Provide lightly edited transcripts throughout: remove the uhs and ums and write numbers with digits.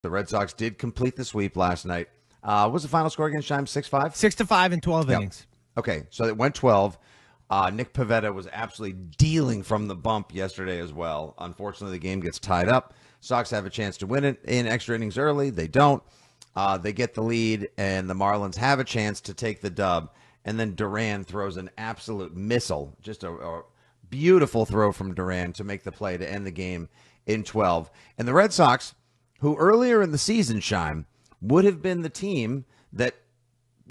The Red Sox did complete the sweep last night. What was the final score against Scheim? 6-5? 6-5 in 12 innings. Okay, so it went 12. Nick Pivetta was absolutely dealing from the bump yesterday as well. Unfortunately, the game gets tied up. Sox have a chance to win it in extra innings early. They don't. They get the lead, and the Marlins have a chance to take the dub. And then Duran throws an absolute missile, just a beautiful throw from Duran to make the play to end the game in 12. And the Red Sox, who earlier in the season, Scheim, would have been the team that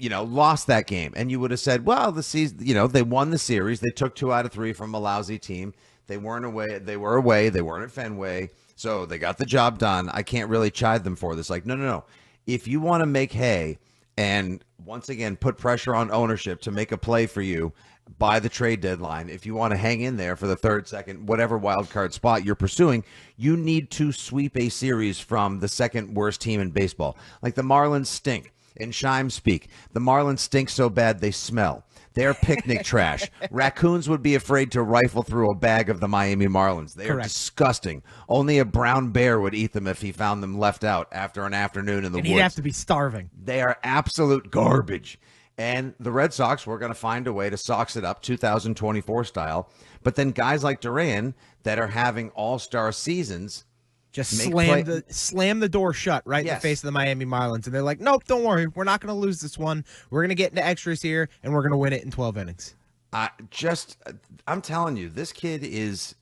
lost that game. And you would have said, well, the season, they won the series. They took 2 out of 3 from a lousy team. They weren't away. They were away. They weren't at Fenway. So they got the job done. I can't really chide them for this. Like, no. If you want to make hay and once again put pressure on ownership to make a play for you by the trade deadline, if you want to hang in there for the third, second, whatever wild card spot you're pursuing, you need to sweep a series from the second worst team in baseball. Like the Marlins stink. In Scheim speak, the Marlins stink so bad they smell. They're picnic trash. Raccoons would be afraid to rifle through a bag of the Miami Marlins. They are disgusting. Only a brown bear would eat them if he found them left out after an afternoon in the woods. He'd have to be starving. They are absolute garbage. And the Red Sox were going to find a way to Sox it up 2024 style. But then guys like Duran that are having all-star seasons just slam the door shut right in the face of the Miami Marlins. And they're like, nope, don't worry. We're not going to lose this one. We're going to get into extras here, and we're going to win it in 12 innings. I'm telling you, this kid is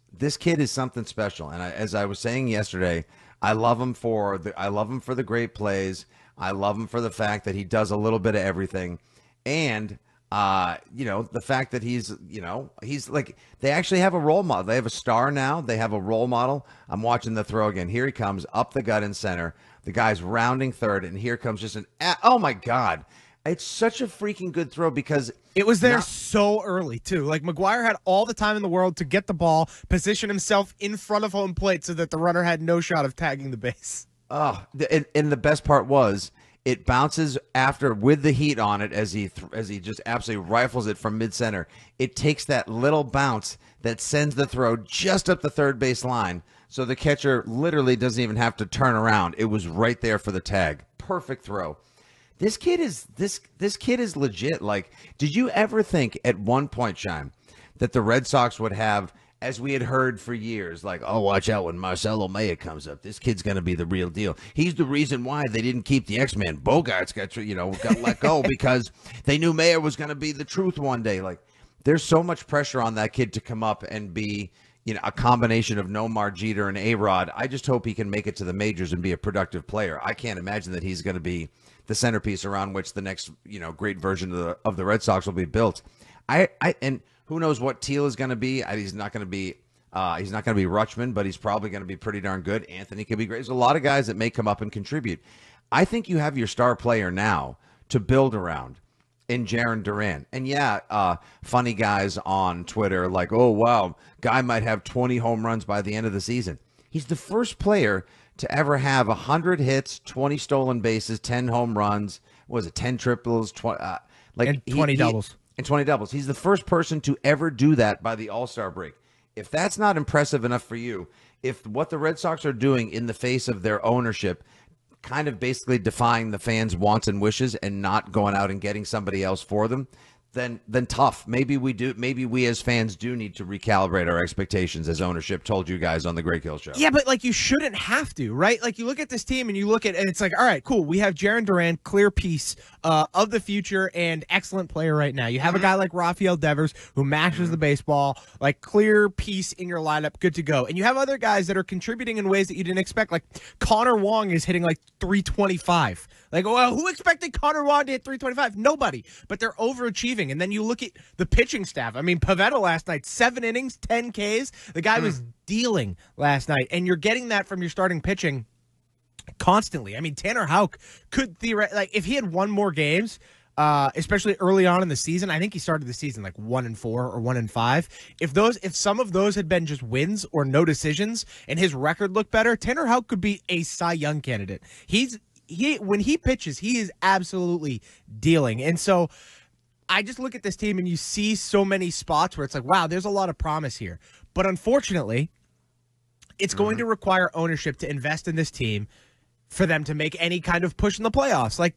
something special. And as I was saying yesterday, I love him for the great plays. I love him for the fact that he does a little bit of everything. And the fact that he's like, they actually have a role model. They have a star now. They have a role model. I'm watching the throw again. Here he comes up the gut in center. The guy's rounding third, and here comes just oh my God. It's such a freaking good throw because it was there so early too. Like McGuire had all the time in the world to get the ball, position himself in front of home plate so that the runner had no shot of tagging the base. Oh, and the best part was, it bounces after with the heat on it as he just absolutely rifles it from mid-center. It takes that little bounce that sends the throw just up the third base line, so the catcher literally doesn't even have to turn around. It was right there for the tag. Perfect throw. This kid is legit. Like, did you ever think at one point, Scheim, that the Red Sox would have, as we had heard for years, like, oh, watch out when Marcelo Maya comes up. This kid's going to be the real deal. He's the reason why they didn't keep the X-Man. Bogarts got let go because they knew Maya was going to be the truth one day. Like, there's so much pressure on that kid to come up and be, a combination of Nomar, Jeter, and A-Rod. I just hope he can make it to the majors and be a productive player. I can't imagine that he's going to be the centerpiece around which the next, great version of the Red Sox will be built. And who knows what Teal is going to be? He's not going to be Rutschman, but he's probably going to be pretty darn good. Anthony could be great. There's a lot of guys that may come up and contribute. I think you have your star player now to build around in Jarren Duran. And funny guys on Twitter like, oh wow, guy might have 20 home runs by the end of the season. He's the first player to ever have 100 hits, 20 stolen bases, 10 home runs. What was it, 10 triples, 20 doubles. And 20 doubles. He's the first person to ever do that by the All-Star break. If that's not impressive enough for you, if what the Red Sox are doing in the face of their ownership, kind of basically defying the fans' wants and wishes and not going out and getting somebody else for them, then tough. Maybe we as fans do need to recalibrate our expectations, as ownership told you guys on the Greg Hill Show. Yeah, but like, you shouldn't have to, right? Like, you look at this team and you look at, and it's like, all right, cool. We have Jarren Duran, clear piece of the future and excellent player right now. You have a guy like Rafael Devers who mashes the baseball, like, clear piece in your lineup, good to go. And you have other guys that are contributing in ways that you didn't expect. Like Connor Wong is hitting like 325. Like, well, who expected Connor Wong to hit 325? Nobody. But they're overachieving. And then you look at the pitching staff. I mean, Pivetta last night, 7 innings, 10 Ks. The guy was dealing last night. And you're getting that from your starting pitching constantly. I mean, Tanner Houck could theoretically, like, if he had won more games, especially early on in the season, I think he started the season like 1-4 or 1-5. If some of those had been just wins or no decisions and his record looked better, Tanner Houck could be a Cy Young candidate. When he pitches, he is absolutely dealing. And so I just look at this team and you see so many spots where it's like, wow, there's a lot of promise here. But unfortunately, it's going to require ownership to invest in this team for them to make any kind of push in the playoffs. Like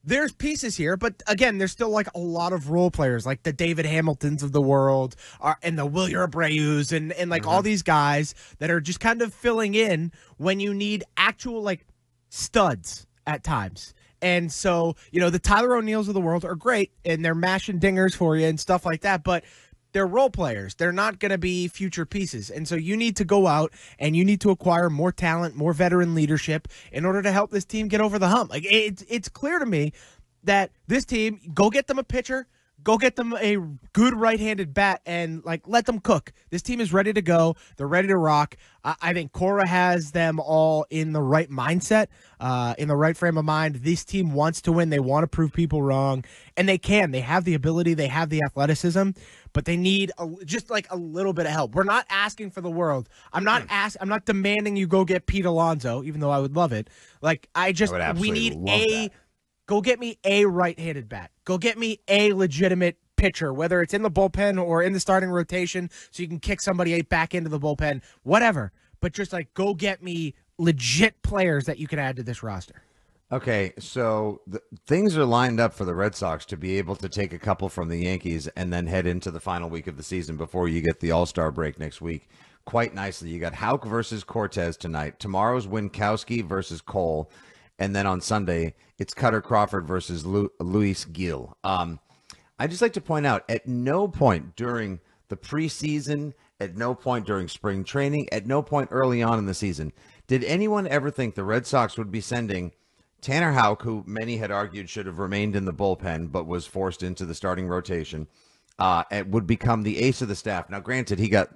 there's pieces here, but again, there's still like a lot of role players, like the David Hamiltons of the world, and the Wilyer Abreu's, and like all these guys that are just kind of filling in when you need actual like studs at times. And so, the Tyler O'Neills of the world are great, and they're mashing dingers for you and stuff like that, but they're role players. They're not going to be future pieces. And so you need to go out and you need to acquire more talent, more veteran leadership in order to help this team get over the hump. Like it's clear to me that this team, go get them a pitcher, go get them a good right-handed bat, and let them cook. This team is ready to go. They're ready to rock. I think Cora has them all in the right mindset, in the right frame of mind. This team wants to win. They want to prove people wrong, and they can. They have the ability. They have the athleticism, but they need just a little bit of help. We're not asking for the world. I'm not demanding you go get Pete Alonso, even though I would love it. We need go get me a right-handed bat. Go get me a legitimate pitcher, whether it's in the bullpen or in the starting rotation, so you can kick somebody back into the bullpen, whatever. But just go get me legit players that you can add to this roster. Okay, so things are lined up for the Red Sox to be able to take a couple from the Yankees and then head into the final week of the season before you get the All-Star break next week quite nicely. You got Houck versus Cortez tonight. Tomorrow's Winkowski versus Cole. And then on Sunday, it's Cutter Crawford versus Luis Gil. I just like to point out, at no point during the preseason, at no point during spring training, at no point early on in the season, did anyone ever think the Red Sox would be sending Tanner Houck, who many had argued should have remained in the bullpen but was forced into the starting rotation, and would become the ace of the staff. Now, granted, he got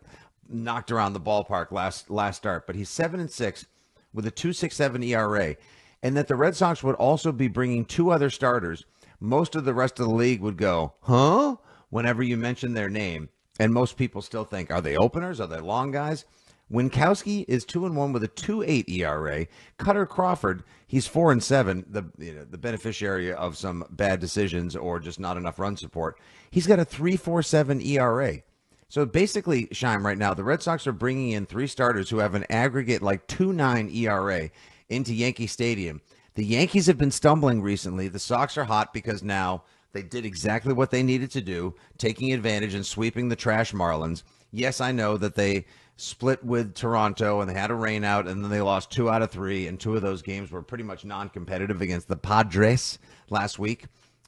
knocked around the ballpark last start, but he's 7-6 with a 2.67 ERA. And that the Red Sox would also be bringing two other starters. Most of the rest of the league would go, huh? Whenever you mention their name. And most people still think, are they openers? Are they long guys? Winkowski is 2-1 with a 2.8 ERA. Cutter Crawford, he's 4-7, the beneficiary of some bad decisions or just not enough run support. He's got a 3.47 ERA. So basically, Scheim, right now, the Red Sox are bringing in three starters who have an aggregate 2.9 ERA into Yankee Stadium. The Yankees have been stumbling recently. The Sox are hot because now they did exactly what they needed to do, taking advantage and sweeping the trash Marlins. Yes, I know that they split with Toronto and they had a rain out and then they lost 2 out of 3, and 2 of those games were pretty much non-competitive against the Padres last week.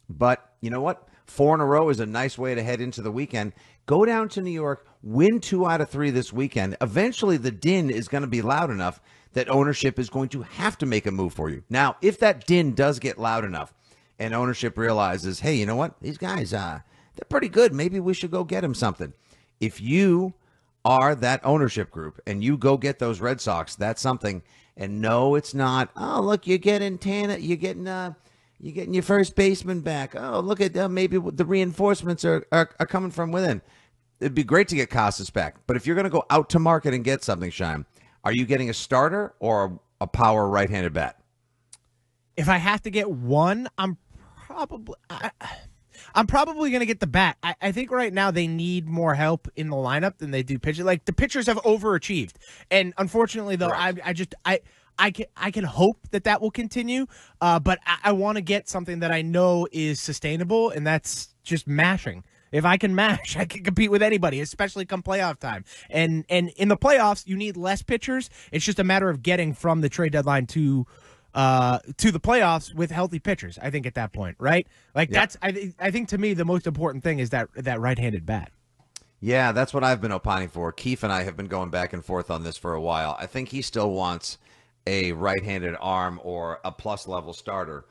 But you know what? 4 in a row is a nice way to head into the weekend. Go down to New York, win 2 out of 3 this weekend. Eventually the din is going to be loud enough that ownership is going to have to make a move for you. Now, if that din does get loud enough and ownership realizes, hey, you know what? These guys, they're pretty good. Maybe we should go get them something. If you are that ownership group and you go get those Red Sox, that's something. And no, it's not, oh, look, you're getting your first baseman back. Oh, look at maybe the reinforcements are coming from within. It'd be great to get Casas back. But if you're going to go out to market and get something, Scheim, are you getting a starter or a power right-handed bat? If I have to get one, I'm probably going to get the bat. I think right now they need more help in the lineup than they do pitching. The pitchers have overachieved, and unfortunately, though, right. I can hope that will continue. But I want to get something that I know is sustainable, and that's just mashing. If I can mash, I can compete with anybody, especially come playoff time. And in the playoffs, you need less pitchers. It's just a matter of getting from the trade deadline to the playoffs with healthy pitchers. I think at that point, right? That's I think to me the most important thing is that right-handed bat. Yeah, that's what I've been opining for. Keefe and I have been going back and forth on this for a while. I think he still wants a right-handed arm or a plus-level starter.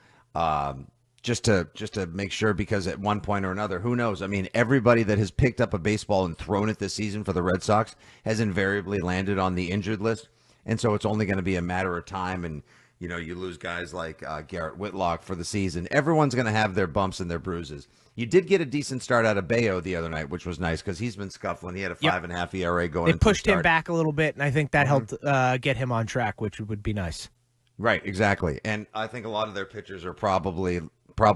Just to make sure, because at one point or another, who knows? I mean, everybody that has picked up a baseball and thrown it this season for the Red Sox has invariably landed on the injured list. And so it's only going to be a matter of time. And, you lose guys like Garrett Whitlock for the season. Everyone's going to have their bumps and their bruises. You did get a decent start out of Bayo the other night, which was nice because he's been scuffling. He had a 5.5 ERA going. They pushed him back a little bit, and I think that helped get him on track, which would be nice. Right, exactly. And I think a lot of their pitchers are probably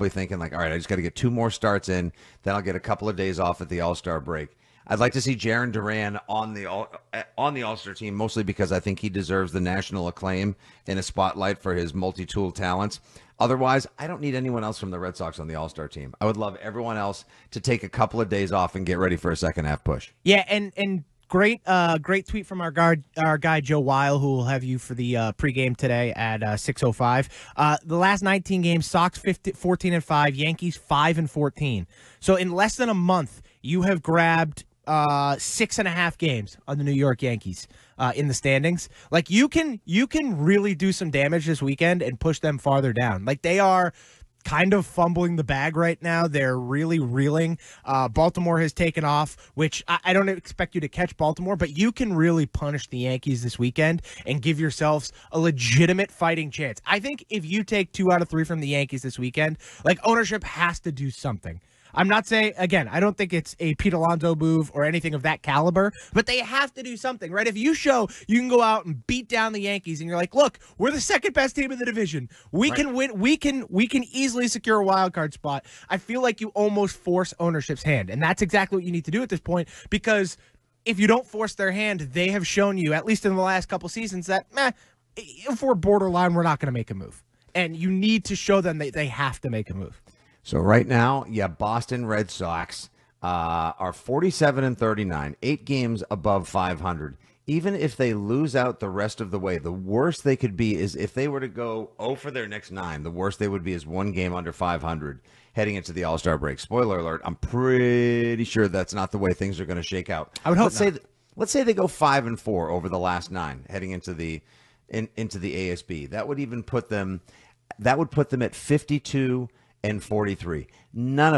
thinking all right, I just got to get 2 more starts in, then I'll get a couple of days off at the All-Star break. I'd like to see Jarren Duran on the All-Star team, mostly because I think he deserves the national acclaim in a spotlight for his multi-tool talents. Otherwise, I don't need anyone else from the Red Sox on the All-Star team. I would love everyone else to take a couple of days off and get ready for a second half push. Yeah, and great tweet from our guy Joe Weil, who will have you for the pregame today at 6:05. The last 19 games, Sox 14-5, Yankees 5-14. So in less than a month, you have grabbed 6.5 games on the New York Yankees in the standings. Like you can really do some damage this weekend and push them farther down. Like they are kind of fumbling the bag right now. They're really reeling. Baltimore has taken off, which I don't expect you to catch Baltimore, but you can really punish the Yankees this weekend and give yourselves a legitimate fighting chance. I think if you take 2 out of 3 from the Yankees this weekend, like ownership has to do something. I'm not saying, again, I don't think it's a Pete Alonso move or anything of that caliber, but they have to do something, right? If you show you can go out and beat down the Yankees and you're like, look, we're the second best team in the division. We can win. We can easily secure a wild card spot. I feel like you almost force ownership's hand. And that's exactly what you need to do at this point, because if you don't force their hand, they have shown you, at least in the last couple seasons, that if we're borderline, we're not going to make a move. And you need to show them that they have to make a move. So right now, Boston Red Sox are 47-39, 8 games above 500. Even if they lose out the rest of the way, the worst they could be is if they were to go 0 for their next 9, the worst they would be is 1 game under 500 heading into the All-Star break. Spoiler alert, I'm pretty sure that's not the way things are going to shake out. I would hope not. Let's say they go 5-4 over the last 9 heading into the ASB. That would put them at 52 and 43. None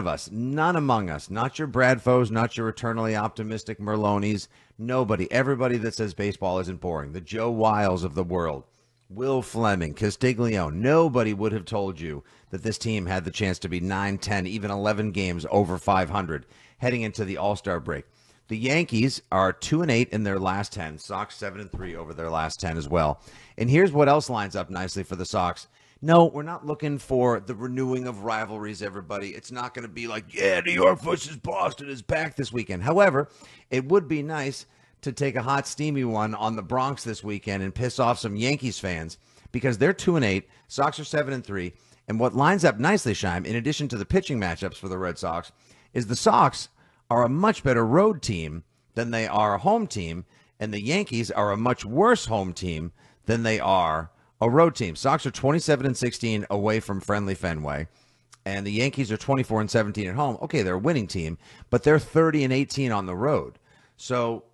among us, not your Bradfos, not your eternally optimistic Merlonis, nobody, everybody that says baseball isn't boring, the Joe Wiles of the world, Will Fleming, Castiglione, nobody would have told you that this team had the chance to be 9, 10, even 11 games over 500 heading into the All-Star break. The Yankees are 2-8 in their last 10, Sox 7-3 over their last 10 as well. And here's what else lines up nicely for the Sox. No, we're not looking for the renewing of rivalries, everybody. It's not going to be like, New York versus Boston is back this weekend. However, it would be nice to take a hot, steamy one on the Bronx this weekend and piss off some Yankees fans, because they're 2-8, Sox are 7-3. And what lines up nicely, Scheim, in addition to the pitching matchups for the Red Sox, is the Sox are a much better road team than they are a home team, and the Yankees are a much worse home team than they are a road team. Sox are 27-16 away from friendly Fenway, and the Yankees are 24-17 at home. Okay, they're a winning team, but they're 30-18 on the road. So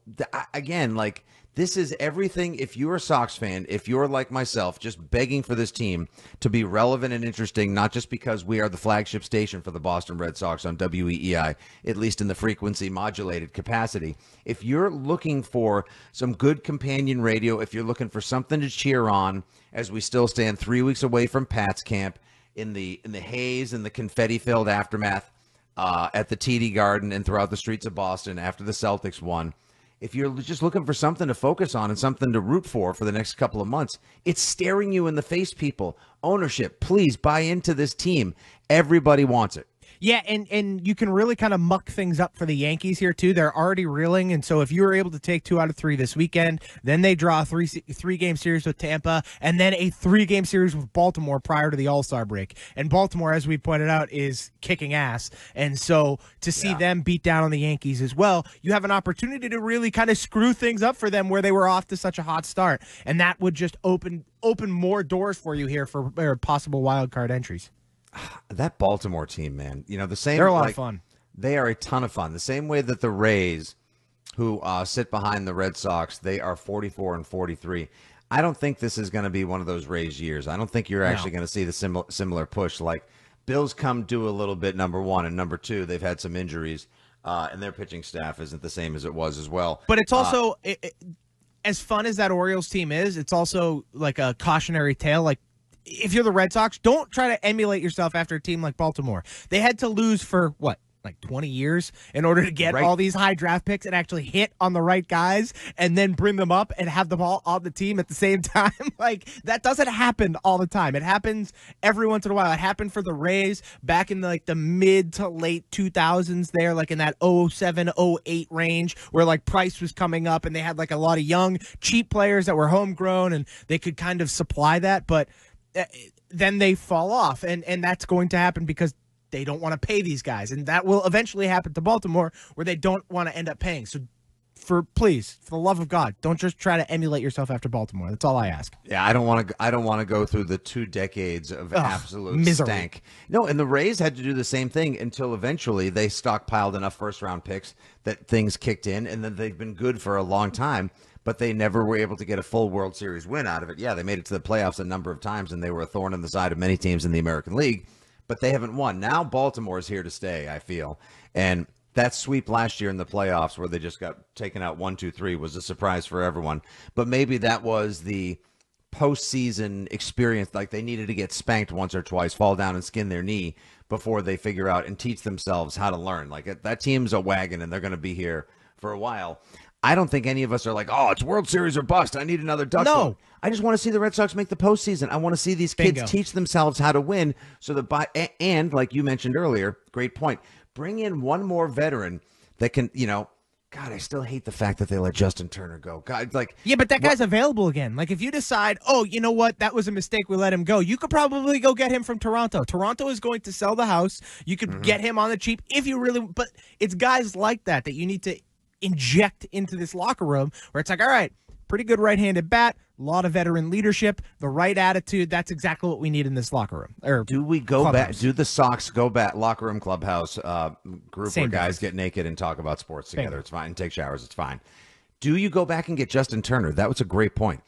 again, like, this is everything. If you're a Sox fan, if you're like myself, just begging for this team to be relevant and interesting, not just because we are the flagship station for the Boston Red Sox on WEEI, at least in the frequency modulated capacity. If you're looking for some good companion radio, if you're looking for something to cheer on as we still stand 3 weeks away from Pat's camp in the haze and the confetti-filled aftermath at the TD Garden and throughout the streets of Boston after the Celtics won, if you're just looking for something to focus on and something to root for the next couple of months, it's staring you in the face, people. Ownership, please buy into this team. Everybody wants it. Yeah, and you can really kind of muck things up for the Yankees here, too. They're already reeling, and so if you were able to take 2 out of 3 this weekend, then they draw a three-game series with Tampa, and then a 3-game series with Baltimore prior to the All-Star break. And Baltimore, as we pointed out, is kicking ass. And so to see them beat down on the Yankees as well, you have an opportunity to really kind of screw things up for them where they were off to such a hot start. And that would just open more doors for you here for possible wild card entries. That Baltimore team, man, the same. They're a lot of fun. They are a ton of fun. The same way that the Rays, who sit behind the Red Sox, they are 44-43. I don't think this is going to be one of those Rays years. I don't think you're actually going to see the similar push. Like, Bills come do a little bit, number one, and number two, they've had some injuries, and their pitching staff isn't the same as it was as well. But it's also, as fun as that Orioles team is, it's also like a cautionary tale. Like, if you're the Red Sox, don't try to emulate yourself after a team like Baltimore. They had to lose for, like 20 years in order to get Right. all these high draft picks and actually hit on the right guys and then bring them up and have them all on the team at the same time. Like, that doesn't happen all the time. It happens every once in a while. It happened for the Rays back in the mid to late 2000s there, like in that 07, 08 range, where like Price was coming up and they had like a lot of young, cheap players that were homegrown and they could kind of supply that. But then they fall off, and that's going to happen because they don't want to pay these guys, and that will eventually happen to Baltimore, where they don't want to end up paying. So, please, for the love of God, don't just try to emulate yourself after Baltimore. That's all I ask. Yeah, I don't want to go through the 2 decades of absolute misery. stank. No, and the Rays had to do the same thing until eventually they stockpiled enough first-round picks that things kicked in, and then they've been good for a long time. But they never were able to get a full World Series win out of it. Yeah, they made it to the playoffs a number of times, and they were a thorn in the side of many teams in the American League. But they haven't won. Now Baltimore's here to stay, I feel. And that sweep last year in the playoffs where they just got taken out 1-2-3 was a surprise for everyone. But maybe that was the postseason experience. Like, they needed to get spanked once or twice, fall down and skin their knee before they figure out and teach themselves how to learn. Like, that team's a wagon, and they're going to be here for a while. I don't think any of us are like, oh, it's World Series or bust. I need another duck. No. I just want to see the Red Sox make the postseason. I want to see these kids Bingo. teach themselves how to win. So and like you mentioned earlier, great point. Bring in one more veteran that can, God, I still hate the fact that they let Justin Turner go. God, like, Yeah, but that guy's available again. Like, if you decide, oh, you know what, that was a mistake, we let him go, you could probably go get him from Toronto. Toronto is going to sell the house. You could get him on the cheap if you really, but it's guys like that you need to inject into this locker room where it's like, all right, pretty good right-handed bat, a lot of veteran leadership, the right attitude. That's exactly what we need in this locker room. Or do we go clubhouse. back? Do the Sox go back? Locker room, clubhouse, group Same where guys guys. get naked and talk about sports together. Bingo. It's fine. Take showers. It's fine. Do you go back and get Justin Turner? That was a great point.